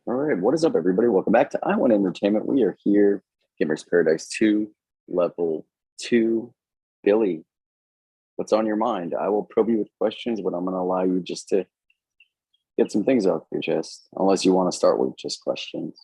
All right, what is up, everybody? Welcome back to I Want Entertainment. We are here, Gamers Paradise 2, Level 2. Billy, what's on your mind? I will probe you with questions, but I'm going to allow you just to get some things off your chest, unless you want to start with just questions.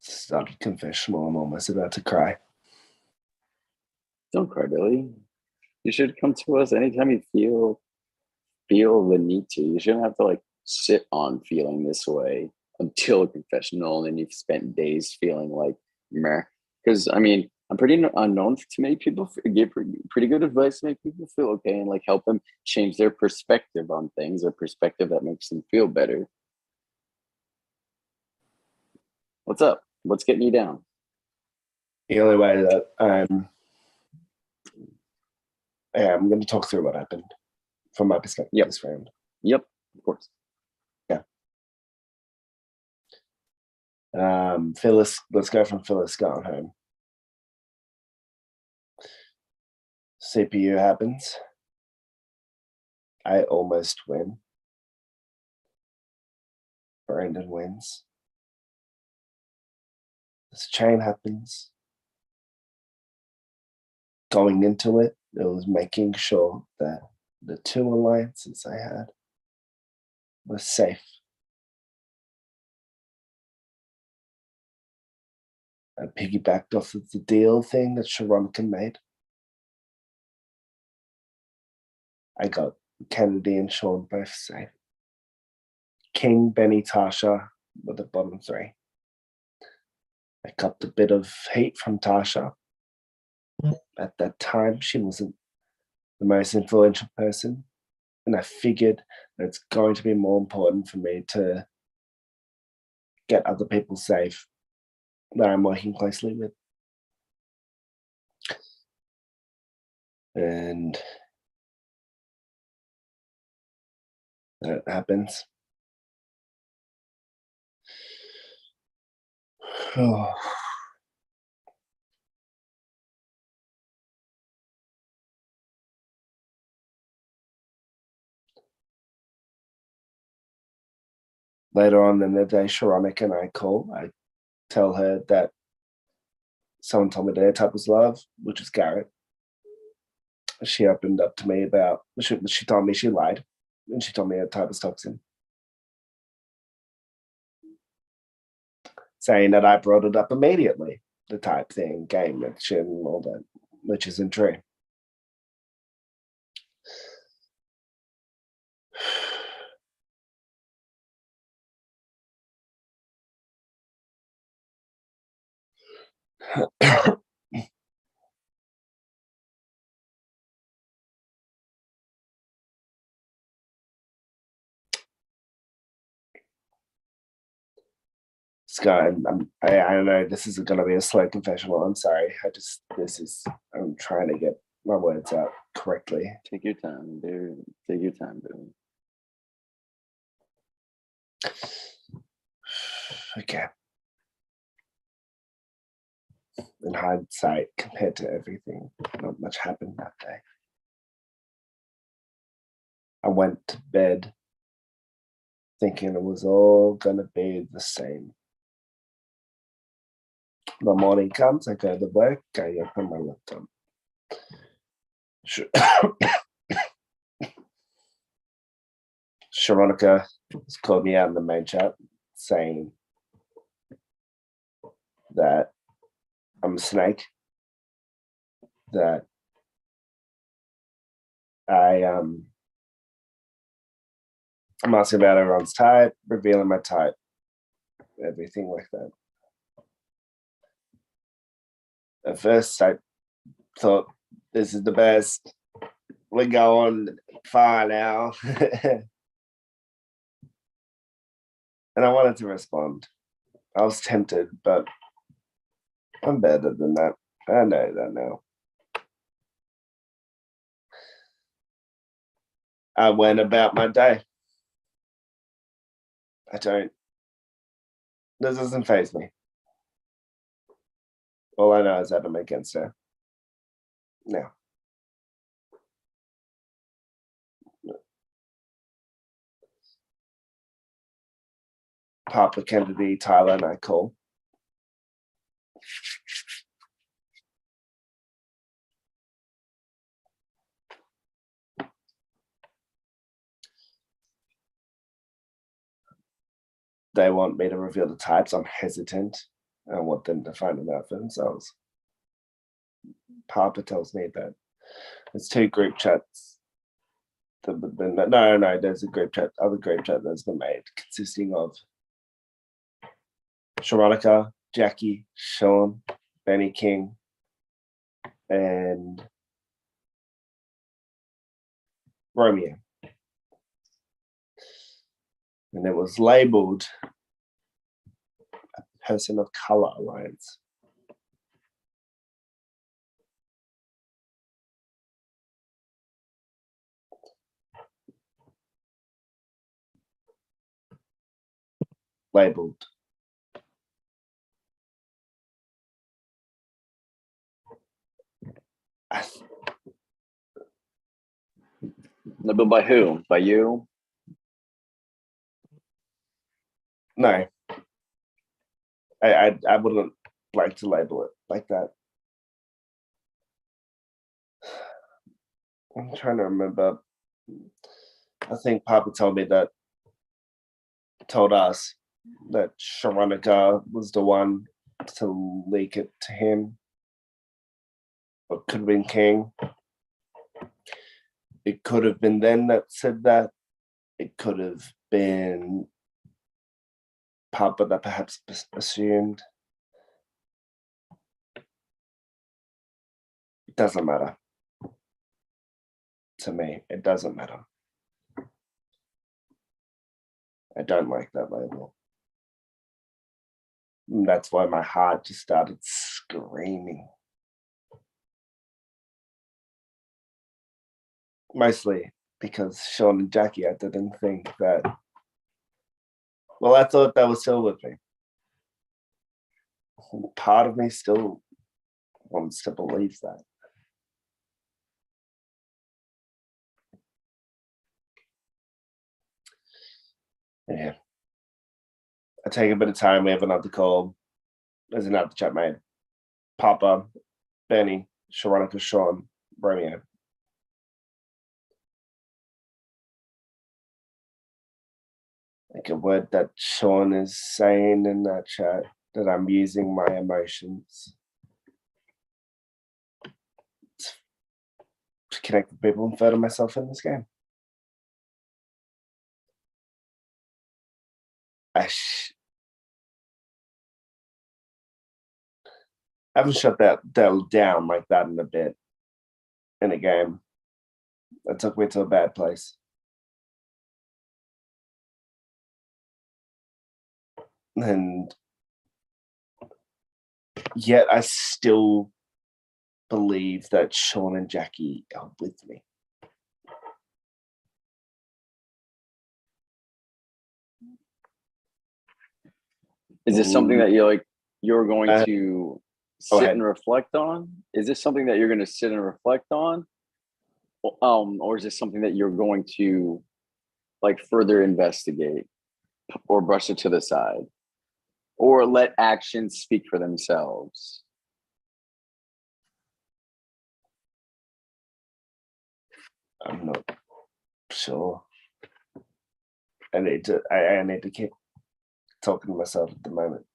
Started confessional. I'm almost about to cry. Don't cry, Billy. You should come to us anytime you feel the need to. You shouldn't have to sit on feeling this way until a confessional, and then you've spent days feeling like meh. Because I'm pretty unknown to make people give pretty good advice to make people feel okay and help them change their perspective on things, a perspective that makes them feel better. What's up? What's getting you down? The only way that I'm going to talk through what happened from my perspective this round. Yep, of course. Yeah. Phyllis, let's go from Phyllis going home. CPU happens. I almost win. Brandon wins. This chain happens. Going into it, it was making sure that the two alliances I had were safe. I piggybacked off of the deal thing that Sharonka made. I got Kennedy and Sean both safe. King, Benny, Tasha were the bottom three. I got a bit of hate from Tasha. At that time, she wasn't the most influential person. And I figured that it's going to be more important for me to get other people safe that I'm working closely with. And that happens. Oh. Later on in the day, Sharonica and I call. I tell her that someone told me their type was love, which is Garrett. She opened up to me about, she told me she lied, and she told me her type was Toxin. Saying that I brought it up immediately, the type thing, game mention, and all that, which isn't true. Scott, I know this is going to be a slow confessional. I'm sorry. I'm trying to get my words out correctly. Take your time, dude. Take your time, dude. Okay. In hindsight, compared to everything, not much happened that day. I went to bed thinking it was all going to be the same. The morning comes, I go to work, I open my laptop. Sharonica has called me out in the main chat saying that I'm a snake, that I'm asking about everyone's type, revealing my type, everything like that. At first, I thought this is the best. We're going far now. And I wanted to respond. I was tempted, but I'm better than that. I know that now. I went about my day. I don't. This doesn't faze me. All I know is that I'm against her. No. Papa Kennedy, Tyler, and I call. They want me to reveal the types. I'm hesitant. I want them to find them out for themselves. Papa tells me that there's 2 group chats. No, there's a group chat, other group chat that's been made, consisting of Sharonica, Jackie, Sean, Benny King, and Romeo. And it was labeled a person of color alliance. Labeled. Labeled by who? By you? No. I wouldn't like to label it like that. I'm trying to remember. I think Papa told us that Sharonica was the one to leak it to him. Or it could have been King. It could have been them that said that. It could have been Papa that perhaps assumed. It doesn't matter. To me, it doesn't matter. I don't like that label. And that's why my heart just started screaming. Mostly because Sean and Jackie, I didn't think that. Well, I thought that was still with me. Part of me still wants to believe that. Yeah. I take a bit of time. We have another call. There's another chat made. Papa, Benny, Sharonica, Sean, Romeo. Like a word that Sean is saying in that chat, that I'm using my emotions to connect with people and further myself in this game. I haven't shut that down like that in a bit in a game. That took me to a bad place. And yet I still believe that Sean and Jackie are with me. Is this something that you're going to sit ahead. and reflect on? Is this something that you're going to sit and reflect on? Or is this something that you're going to like further investigate or brush it to the side or let actions speak for themselves? I'm not sure. I need to keep talking to myself at the moment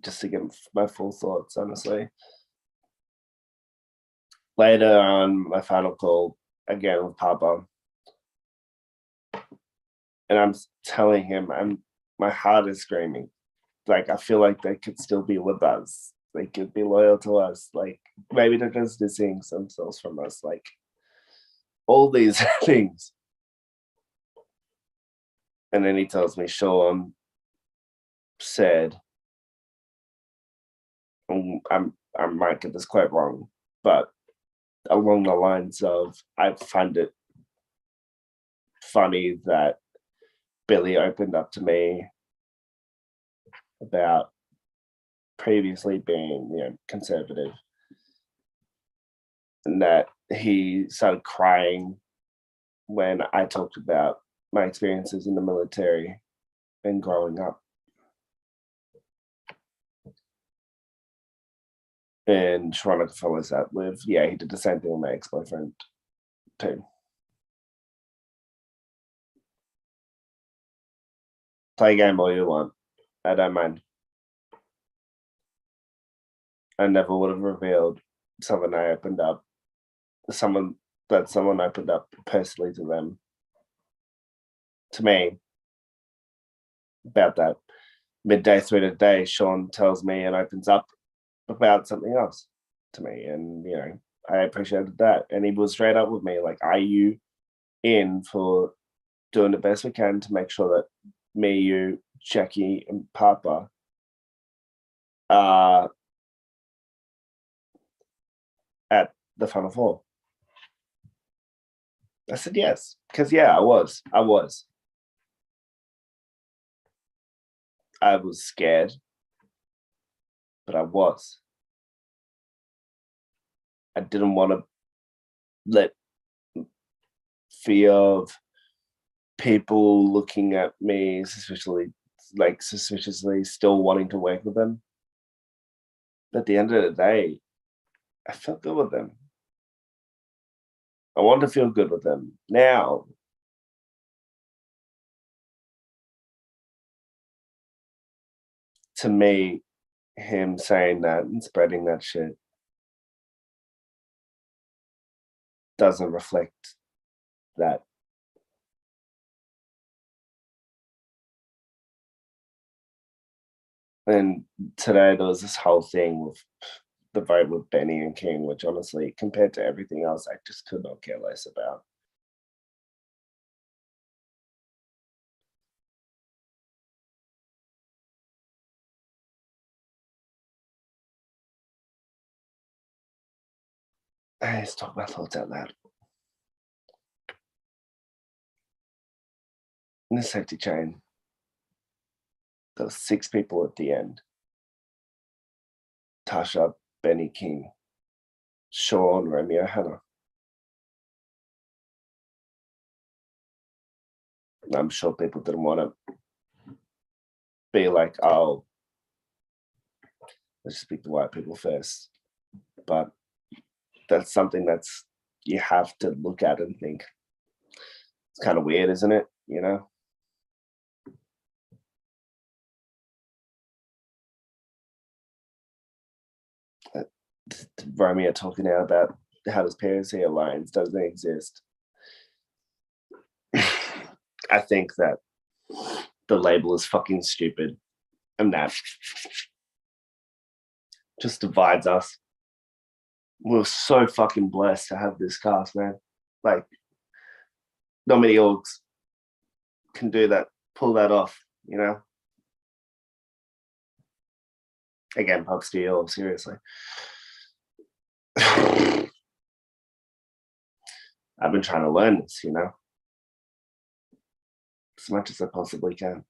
just to get my full thoughts, honestly. Later on, my final call again with Papa, and I'm telling him, my heart is screaming. Like, I feel like they could still be with us. They could be loyal to us. Like, maybe they're just distancing themselves from us. Like, all these things. And then he tells me, Sean said, I might get this quite wrong, but along the lines of, I find it funny that Billy opened up to me about previously being, conservative, and that he started crying when I talked about my experiences in the military and growing up. And Sharonica follows that with, he did the same thing with my ex-boyfriend too. Play a game all you want. I don't mind. I never would have revealed someone opened up personally to them, to me, about that. Midday through the day, Sean tells me and opens up about something else to me. And, I appreciated that. And he was straight up with me, like, are you in for doing the best we can to make sure that me, you, Jackie, and Papa are at the Final Four? I said yes, because I was. I was scared, but I was. I didn't want to let fear of people looking at me suspiciously still wanting to work with them. At the end of the day, I felt good with them. I want to feel good with them. Now, to me, him saying that and spreading that shit doesn't reflect that. And today there was this whole thing with the vote with Benny and King, which honestly, compared to everything else, I just could not care less about. Let's talk my thoughts out loud. In the safety chain, there were 6 people at the end. Tasha, Benny, King, Sean, Romeo, Hannah. I'm sure people didn't want to be like, oh, let's just pick the white people first. But that's something that's you have to look at and think. It's kind of weird, isn't it? Romeo talking now about how this parenting alliance doesn't exist. I think that the label is fucking stupid, and that just divides us. We're so fucking blessed to have this cast, man. Like, not many orgs can do that, pull that off, Again, Pug Steel, seriously. I've been trying to learn this, as much as I possibly can.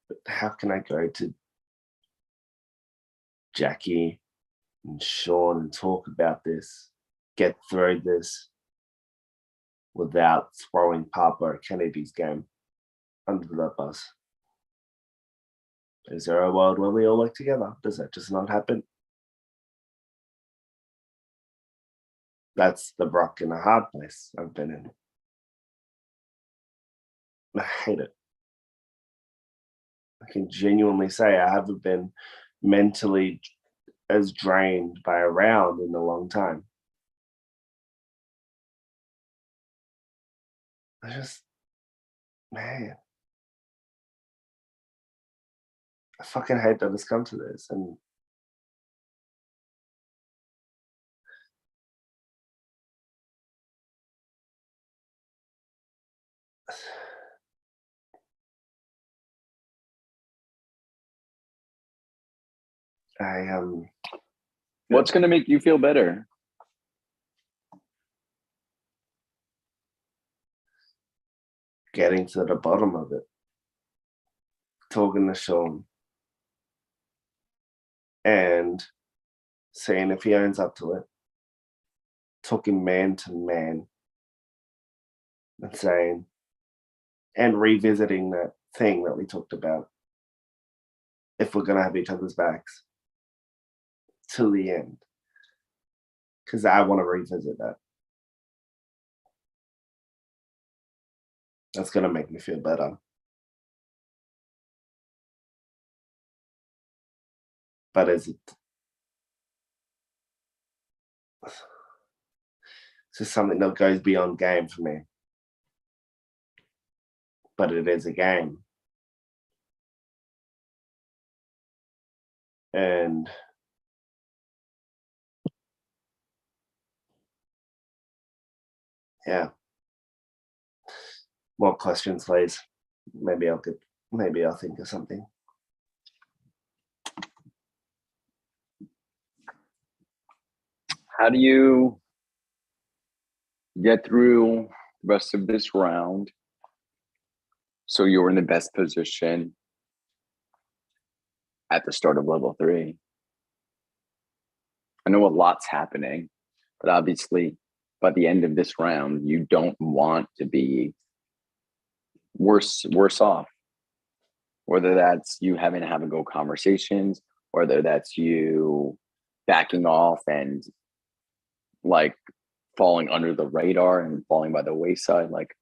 But how can I go to Jackie and Sean and talk about this, get through this without throwing Papa or Kennedy's game under the bus? Is there a world where we all work together? Does that just not happen? That's the rock and a hard place I've been in. I hate it. I can genuinely say I haven't been mentally as drained by a round in a long time. Man, I fucking hate that it's come to this. And What's going to make you feel better? Getting to the bottom of it. Talking to Sean. And seeing if he owns up to it. Talking man to man. And saying, and revisiting that thing that we talked about. If we're going to have each other's backs. Till the end. Because I want to revisit that. That's going to make me feel better. But is it? It's just something that goes beyond game for me. But it is a game. And yeah. More questions, please. Maybe I'll think of something. How do you get through the rest of this round so you're in the best position at the start of level 3? I know a lot's happening, but obviously by the end of this round, you don't want to be worse off. Whether that's you having to have a go conversations, whether that's you backing off and like falling under the radar and falling by the wayside. Like,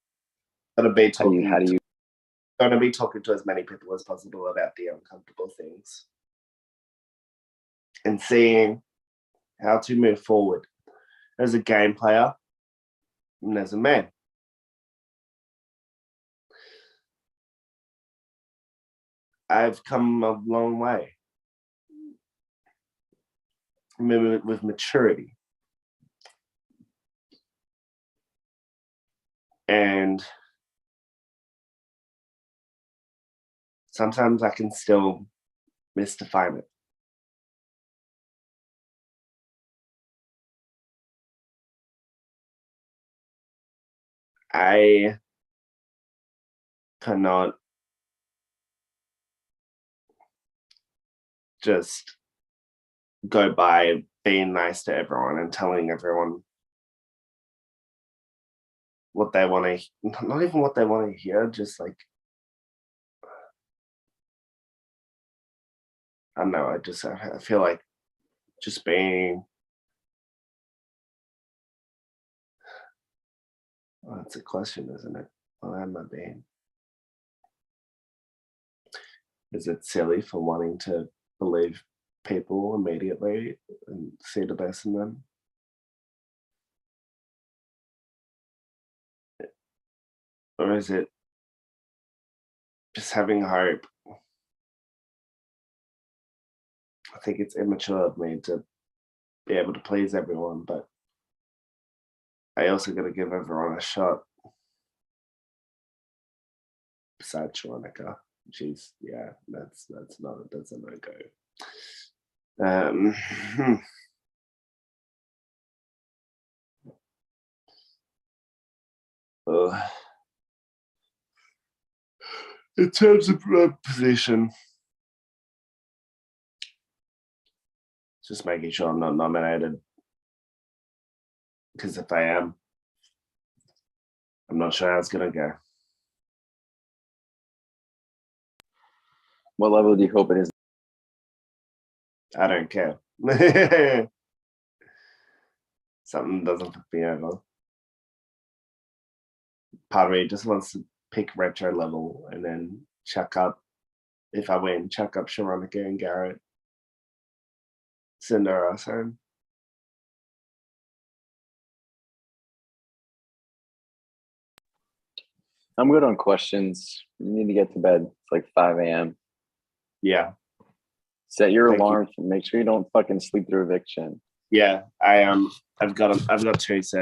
how do you going to be talking to as many people as possible about the uncomfortable things and seeing how to move forward as a game player and as a man. I've come a long way with maturity. And sometimes I can still misdefine it. I cannot just go by being nice to everyone and telling everyone what they want to, not even what they want to hear, just like, I don't know, I feel like just being, well, that's a question, isn't it? Well, am I being? Is it silly for wanting to believe people immediately and see the best in them? Or is it just having hope? I think it's immature of me to be able to please everyone, but I also got to give everyone a shot. Besides Sharonica, she's that's a no-go. In terms of position, just making sure I'm not nominated. Because if I am, I'm not sure how it's going to go. What level do you hope it is? I don't care. Something doesn't put me over. Part of me just wants to pick retro level and then chuck up, if I win, chuck up Sharonica and Garrett. Send her ass home. I'm good on questions. You need to get to bed. It's like 5 a.m. Yeah. Set your alarm and make sure you don't fucking sleep through eviction. Yeah, I've got 2 sets.